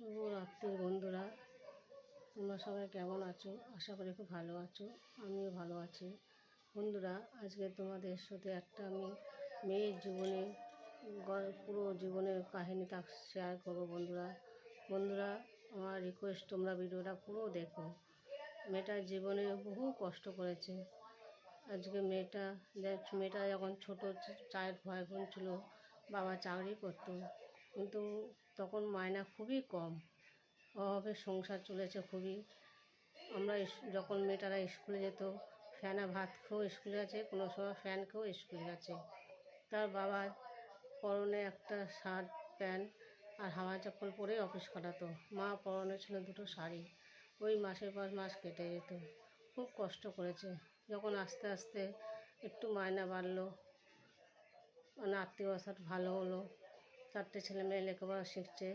শুভরাত্রি বন্ধুরা, তোমরা সবাই কেমন আছো? আশা করি খুব ভালো আছো। আমিও ভালো আছি। বন্ধুরা, আজকে তোমাদের সাথে একটা আমি মেয়ের জীবনে পুরো জীবনের কাহিনীটা শেয়ার করবো। বন্ধুরা আমার রিকোয়েস্ট, তোমরা ভিডিওটা পুরো দেখো। মেয়েটার জীবনে বহু কষ্ট করেছে। আজকে মেয়েটা যখন ছোটো 4 ভাই বোন ছিল, বাবা চাকরি করতো, কিন্তু তখন মায়না খুবই কম, অভাবে সংসার চলেছে খুবই। আমরা যখন মেয়েটারা স্কুলে যেত, ফ্যানে ভাত খেয়েও স্কুলে গেছে, কোনো সময় ফ্যান খেয়েও স্কুলে গেছে। তার বাবার পরনে একটা শার্ট প্যান্ট আর হাওয়া চপ্পল পরেই অফিস কাটাতো। মা পরনে ছিল 2টো শাড়ি। ওই মাসের পর মাস কেটে যেত। খুব কষ্ট করেছে। যখন আস্তে আস্তে একটু মায়না বাড়লো, মানে আর্থিক অবস্থা ভালো হলো, 4টে ছেলে মেয়ে লেখাপড়া শিখছে,